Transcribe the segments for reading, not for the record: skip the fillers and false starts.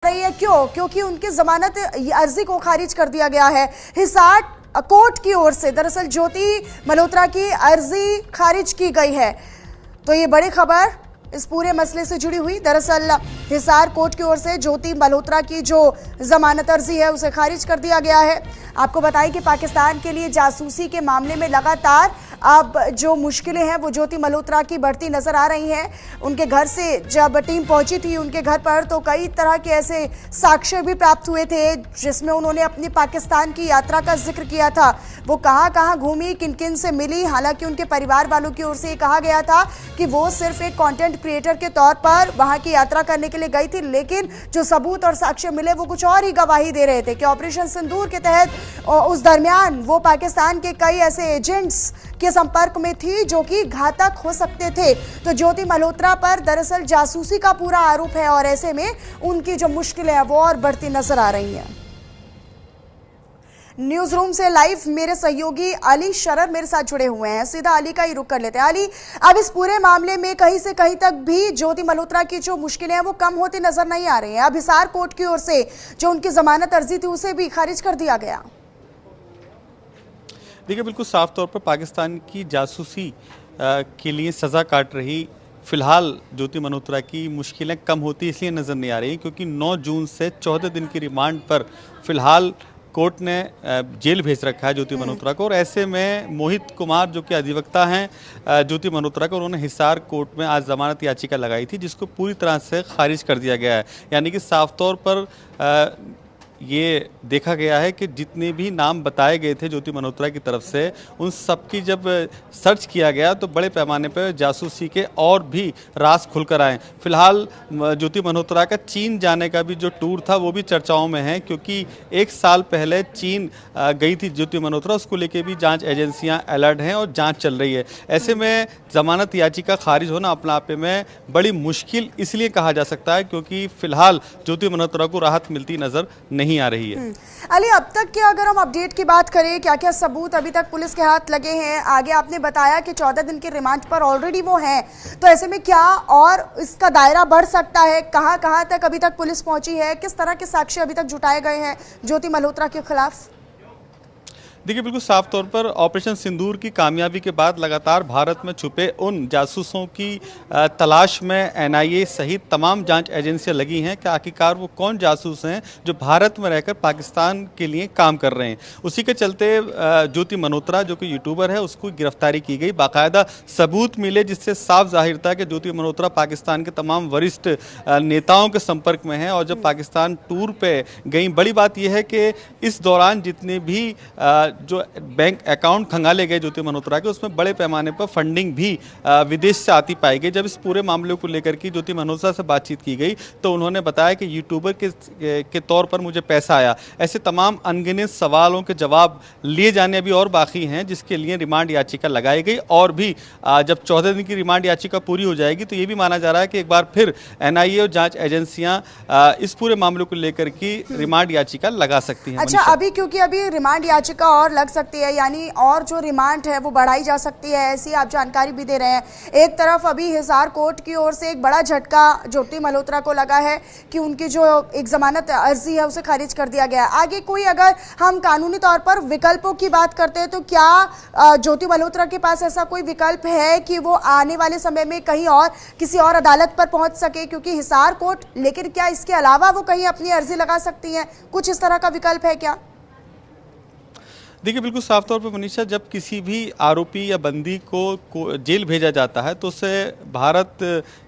रही है। क्यों? क्योंकि उनकी जमानत अर्जी को खारिज कर दिया गया है हिसार कोर्ट की ओर से। दरअसल ज्योति मल्होत्रा की अर्जी खारिज की गई है। तो ये बड़ी खबर इस पूरे मसले से जुड़ी हुई। दरअसल हिसार कोर्ट की ओर से ज्योति मल्होत्रा की जो जमानत अर्जी है उसे खारिज कर दिया गया है। आपको बताएं कि पाकिस्तान के लिए जासूसी के मामले में लगातार अब जो मुश्किलें हैं वो ज्योति मल्होत्रा की बढ़ती नजर आ रही हैं। उनके घर से जब टीम पहुंची थी उनके घर पर तो कई तरह के ऐसे साक्ष्य भी प्राप्त हुए थे जिसमें उन्होंने अपनी पाकिस्तान की यात्रा का जिक्र किया था। वो कहां कहां घूमी, किन किन से मिली। हालांकि उनके परिवार वालों की ओर से ये कहा गया था कि वो सिर्फ एक कंटेंट क्रिएटर के तौर पर वहां की यात्रा करने के लिए गई थी, लेकिन जो सबूत और साक्ष्य मिले वो कुछ और ही गवाही दे रहे थे कि ऑपरेशन सिंदूर के तहत उस दरमियान वो पाकिस्तान के कई ऐसे एजेंट्स के संपर्क में थी जो कि घातक हो सकते थे। तो ज्योति मल्होत्रा पर दरअसल जासूसी का पूरा आरोप है और ऐसे में उनकी जो मुश्किलें हैं वो और बढ़ती नजर आ रही हैं। न्यूज रूम से लाइव मेरे सहयोगी अली शरर मेरे साथ जुड़े हुए हैं। सीधा अली का ही रुख कर लेते हैं। अली, अब इस पूरे मामले में कहीं से कहीं तक भी ज्योति मल्होत्रा की जो मुश्किलें हैं वो कम होती नजर नहीं आ रही हैं। अब हिसार कोर्ट की ओर से जो उनकी जमानत अर्जी थी उसे भी खारिज कर दिया गया। देखिए, बिल्कुल साफ तौर पर पाकिस्तान की जासूसी के लिए सज़ा काट रही फिलहाल ज्योति मल्होत्रा की मुश्किलें कम होती इसलिए नज़र नहीं आ रही क्योंकि 9 जून से 14 दिन की रिमांड पर फिलहाल कोर्ट ने जेल भेज रखा है ज्योति मल्होत्रा को। और ऐसे में मोहित कुमार जो कि अधिवक्ता हैं ज्योति मल्होत्रा को, उन्होंने हिसार कोर्ट में आज जमानत याचिका लगाई थी जिसको पूरी तरह से खारिज कर दिया गया है। यानी कि साफ तौर पर ये देखा गया है कि जितने भी नाम बताए गए थे ज्योति मल्होत्रा की तरफ से उन सब की जब सर्च किया गया तो बड़े पैमाने पर जासूसी के और भी राज खुलकर आए। फिलहाल ज्योति मल्होत्रा का चीन जाने का भी जो टूर था वो भी चर्चाओं में है क्योंकि 1 साल पहले चीन गई थी ज्योति मल्होत्रा, उसको लेके भी जांच एजेंसियां अलर्ट हैं और जांच चल रही है। ऐसे में जमानत याचिका खारिज होना अपने आप में बड़ी मुश्किल इसलिए कहा जा सकता है क्योंकि फिलहाल ज्योति मल्होत्रा को राहत मिलती नजर नहीं आ रही है। अली, अब तक के अगर हम अपडेट की बात करें, क्या क्या सबूत अभी तक पुलिस के हाथ लगे हैं? आगे आपने बताया कि 14 दिन के रिमांड पर ऑलरेडी वो हैं, तो ऐसे में क्या और इसका दायरा बढ़ सकता है? कहां कहां तक अभी तक पुलिस पहुंची है? किस तरह के साक्ष्य अभी तक जुटाए गए हैं ज्योति मल्होत्रा के खिलाफ? देखिए, बिल्कुल साफ तौर पर ऑपरेशन सिंदूर की कामयाबी के बाद लगातार भारत में छुपे उन जासूसों की तलाश में एनआईए सहित तमाम जांच एजेंसियां लगी हैं कि आखिरकार वो कौन जासूस हैं जो भारत में रहकर पाकिस्तान के लिए काम कर रहे हैं। उसी के चलते ज्योति मल्होत्रा जो कि यूट्यूबर है उसको गिरफ्तारी की गई। बाकायदा सबूत मिले जिससे साफ जाहिर था कि ज्योति मल्होत्रा पाकिस्तान के तमाम वरिष्ठ नेताओं के संपर्क में है। और जब पाकिस्तान टूर पर गई, बड़ी बात यह है कि इस दौरान जितने भी जो बैंक अकाउंट खंगाले गए ज्योति मल्होत्रा के उसमें बड़े पैमाने पर फंडिंग भी विदेश से आती पाई गई। जब इस पूरे मामले को लेकर के ज्योति मल्होत्रा से बातचीत की गई तो उन्होंने बताया कि यूट्यूबर के तौर पर मुझे पैसा आया। ऐसे तमाम अनगिनत सवालों के जवाब लिए जाने अभी और बाकी हैं जिसके लिए रिमांड याचिका लगाई गई। और भी जब 14 दिन की रिमांड याचिका पूरी हो जाएगी तो ये भी माना जा रहा है कि एक बार फिर एनआईए और जांच एजेंसियां इस पूरे मामले को लेकर की रिमांड याचिका लगा सकती हैं। अच्छा, अभी क्योंकि अभी रिमांड याचिका और लग सकती है, यानी और जो रिमांड है वो बढ़ाई जा सकती है, ऐसी आप जानकारी भी दे रहे हैं। एक तरफ अभी हिसार कोर्ट की ओर से एक बड़ा झटका ज्योति मल्होत्रा को लगा है कि उनकी जो एक जमानत अर्जी है उसे खारिज कर दिया गया है। आगे कोई अगर हम कानूनी तौर पर विकल्पों की बात करते हैं तो क्या ज्योति मल्होत्रा के पास ऐसा कोई विकल्प है कि वो आने वाले समय में कहीं और किसी और अदालत पर पहुंच सके क्योंकि हिसार कोर्ट, लेकिन क्या इसके अलावा वो कहीं अपनी अर्जी लगा सकती हैं? कुछ इस तरह का विकल्प है क्या? देखिए, बिल्कुल साफ तौर पर मनीषा, जब किसी भी आरोपी या बंदी को जेल भेजा जाता है तो उसे भारत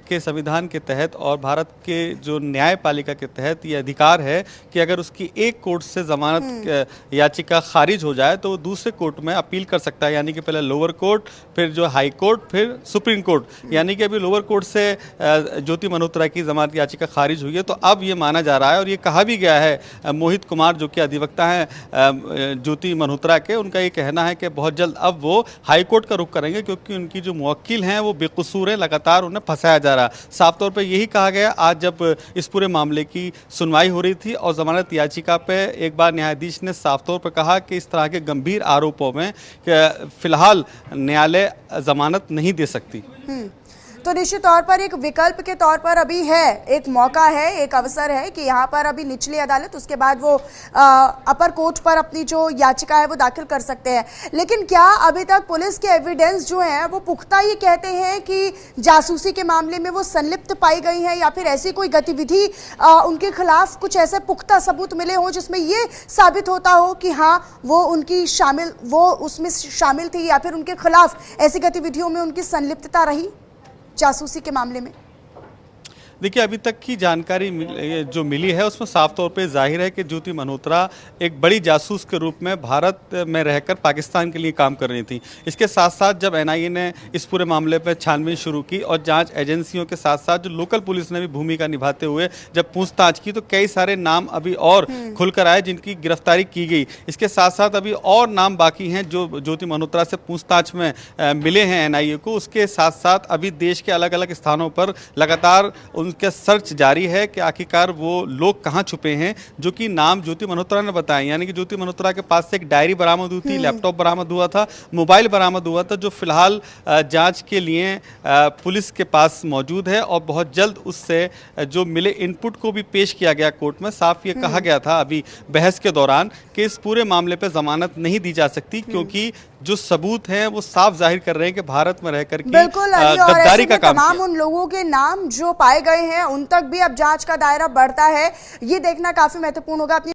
के संविधान के तहत और भारत के जो न्यायपालिका के तहत ये अधिकार है कि अगर उसकी एक कोर्ट से जमानत याचिका खारिज हो जाए तो वो दूसरे कोर्ट में अपील कर सकता है। यानी कि पहले लोअर कोर्ट, फिर जो हाई कोर्ट, फिर सुप्रीम कोर्ट। यानी कि अभी लोअर कोर्ट से ज्योति मल्होत्रा की जमानत याचिका खारिज हुई है तो अब ये माना जा रहा है और ये कहा भी गया है। मोहित कुमार जो कि अधिवक्ता हैं ज्योति मल्होत्रा के, उनका ये कहना है कि बहुत जल्द अब वो हाई कोर्ट का रुख करेंगे क्योंकि उनकी जो मुवक्किल हैं वो बेकसूर हैं, लगातार उन्हें फंसाया जा रहा है। साफ तौर पर यही कहा गया आज जब इस पूरे मामले की सुनवाई हो रही थी और जमानत याचिका पे एक बार न्यायाधीश ने साफ तौर पर कहा कि इस तरह के गंभीर आरोपों में फिलहाल न्यायालय जमानत नहीं दे सकती। तो निश्चित तौर पर एक विकल्प के तौर पर अभी है, एक मौका है, एक अवसर है कि यहाँ पर अभी निचली अदालत, उसके बाद वो अपर कोर्ट पर अपनी जो याचिका है वो दाखिल कर सकते हैं। लेकिन क्या अभी तक पुलिस के एविडेंस जो हैं वो पुख्ता ये कहते हैं कि जासूसी के मामले में वो संलिप्त पाई गई है, या फिर ऐसी कोई गतिविधि उनके खिलाफ कुछ ऐसे पुख्ता सबूत मिले हों जिसमें ये साबित होता हो कि हाँ वो उसमें शामिल थी, या फिर उनके खिलाफ ऐसी गतिविधियों में उनकी संलिप्तता रही जासूसी के मामले में? देखिए, अभी तक की जानकारी जो मिली है उसमें साफ तौर पे जाहिर है कि ज्योति मल्होत्रा एक बड़ी जासूस के रूप में भारत में रहकर पाकिस्तान के लिए काम कर रही थी। इसके साथ साथ जब एनआईए ने इस पूरे मामले पर छानबीन शुरू की और जांच एजेंसियों के साथ साथ जो लोकल पुलिस ने भी भूमिका निभाते हुए जब पूछताछ की, तो कई सारे नाम अभी और खुलकर आए जिनकी गिरफ्तारी की गई। इसके साथ साथ अभी और नाम बाकी हैं जो ज्योति मल्होत्रा से पूछताछ में मिले हैं एनआईए को। उसके साथ साथ अभी देश के अलग अलग स्थानों पर लगातार उनके सर्च जारी है कि आखिरकार वो लोग कहां छुपे हैं, जो कि नाम ज्योति मल्होत्रा ने बताए। यानी कि ज्योति मल्होत्रा के पास से एक डायरी बरामद हुई थी, लैपटॉप बरामद हुआ था, मोबाइल बरामद हुआ था, जो फिलहाल जांच के लिए पुलिस के पास मौजूद है और बहुत जल्द उससे जो मिले इनपुट को भी पेश किया गया कोर्ट में। साफ ये कहा गया था अभी बहस के दौरान कि इस पूरे मामले पर जमानत नहीं दी जा सकती, क्योंकि जो सबूत हैं वो साफ जाहिर कर रहे हैं कि भारत में रहकर की गद्दारी का काम तमाम उन लोगों के नाम जो पाए गए हैं उन तक भी अब जांच का दायरा बढ़ता है। ये देखना काफी महत्वपूर्ण होगा। अपनी